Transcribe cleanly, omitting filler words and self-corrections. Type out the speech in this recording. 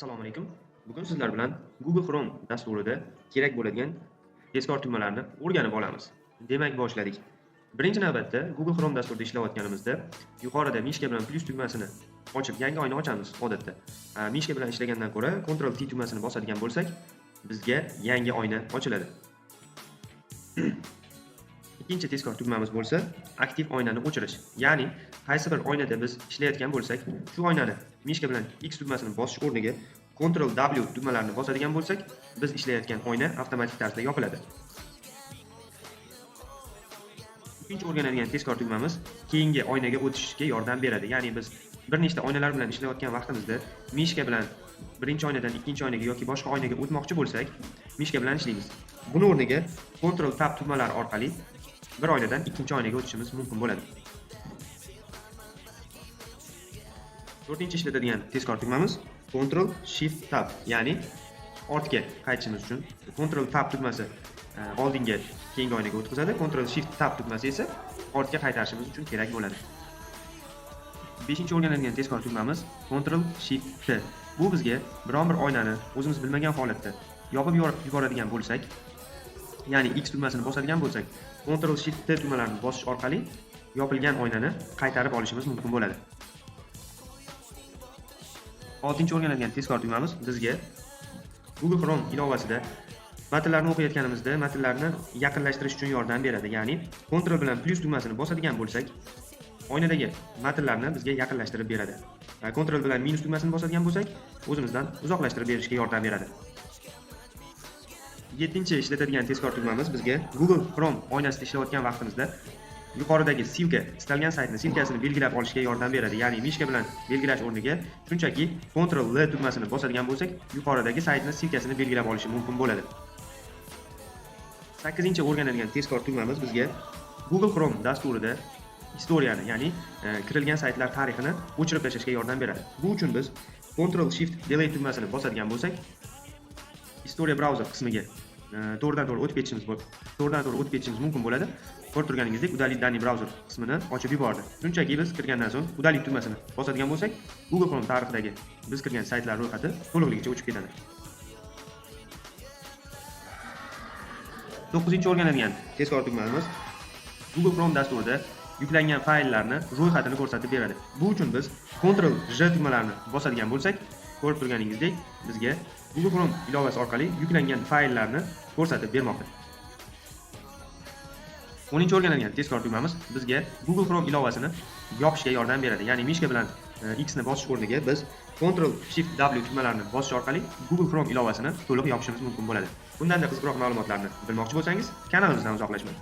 Assalomu alaykum. Bugun sizlar bilan Google Chrome dasturida kerak bo'ladigan tezkor tugmalarni o'rganib olamiz. Demak, boshladik. Birinchi navbatda Google Chrome dasturida ishlayotganimizda yuqorida mishka bilan plus tugmasini ochib, yangi oyna ochamiz odatda. Mishka bilan ishlagandan ko'ra Ctrl T tugmasini bosadigan bo'lsak, bizga yangi oyna ochiladi. Ikkinchi tezkor tugmamiz bo'lsa, aktiv oynani o'chirish. Ya'ni qaysi bir oynada biz ishlayotgan bo'lsak, shu oynani mishka bilan X tugmasini bosish o'rniga Ctrl W tugmalarini bosadigan bo'lsak, biz ishlayotgan oyna avtomatik tarzda yopiladi. Ikkinchi o'rganadigan tezkor tugmamiz keyingi oynaga o'tishga yordam beradi. Ya'ni biz bir nechta oynalar bilan ishlayotgan vaqtimizda mishka bilan birinchi oynadan ikkinchi oynaga yoki boshqa oynaga o'tmoqchi bo'lsak, mishka bilan ishlaymiz. Buni o'rniga Ctrl Tab tugmalari orqali bir oynadan ikkinchi oynaga o'tishimiz mumkin bo'ladi. To'rtinchi ishlatadigan tezkor tugmamiz Ctrl Shift Tab, ya'ni ortga qaytishimiz uchun Ctrl Tab tugmasi oldinga keyingi oynaga o'tkazadi, Ctrl Shift Tab tugmasi esa ortga qaytarishimiz uchun kerak bo'ladi. Beshinchi o'rganadigan tezkor tugmamiz Ctrl Shift T. Bu bizga biron bir oynani o'zimiz bilmagan holatda yopib yuboradigan bo'lsak, ya'ni X tugmasini bosadigan bo'lsak, Ctrl Shift T tugmalarini bosish orqali yopilgan oynani qaytarib olishimiz mumkin bo'ladi. Oltinchi o'rganadigan tezkor tugmamiz bizga Google Chrome ilovasida matnlarni o'qiyotganimizda matnlarni yaqinlashtirish uchun yordam beradi. Ya'ni Ctrl bilan plus tugmasini bosadigan bo'lsak, oynadagi matnlarni bizga yaqinlashtirib beradi. Ctrl bilan minus tugmasini bosadigan bo'lsak, o'zimizdan uzoqlashtirib berishga yordam beradi. Yettinchi ishlatadigan tezkor tugmamiz bizga Google Chrome oynasida ishlayotgan vaqtimizda yuqoridagi silka, istalgan saytni silkasini belgilab olishga yordam beradi. Ya'ni mishka bilan belgilash o'rniga shunchaki Ctrl L tugmasini bosadigan bo'lsak, yuqoridagi saytni silkasini belgilab olishi mumkin bo'ladi. 8-chi o'rganadigan tezkor tugmamiz bizga Google Chrome dasturida historiyani, ya'ni kirilgan saytlar tarixini o'chirib tashlashga yordam beradi. Bu uchun biz Ctrl Shift Delete tugmasini bosadigan bo'lsak, Historia browser qismiga to'g'ridan-to'g'ri o'tib ketishimiz mumkin bo'ladi. Ko'rib turganingizdek, Udalить данный browser qismini ochib yubordi. Shunchaki biz kirgandan so'ng Udalить tugmasini bosadigan bo'lsak, Google Chrome tarixidagi biz kirgan saytlar ro'yxati to'liqligicha o'chib ketadi. 9-chi o'rganadigan tezkor tugmamiz Google Chrome dasturida yuklangan fayllarni ro'yxatini ko'rsatib beradi. Bu uchun biz Ctrl J tugmalarini bosadigan bo'lsak, ko'rib turganingizdek, bizga Google Chrome ilovasi orqali yuklangan fayllarni ko'rsatib bermoqda. 10-chi o'rganadigan tezkor tugmamiz bizga Google Chrome ilovasini yopishga yordam beradi. Ya'ni mishka bilan X ni bosish o'rniga biz Ctrl Shift W tugmalarini bosish orqali Google Chrome ilovasini to'liq yopishimiz mumkin bo'ladi. Bundan da qiziqroq ma'lumotlarni bilmoqchi bo'lsangiz, kanalimizdan uzoqlashmang.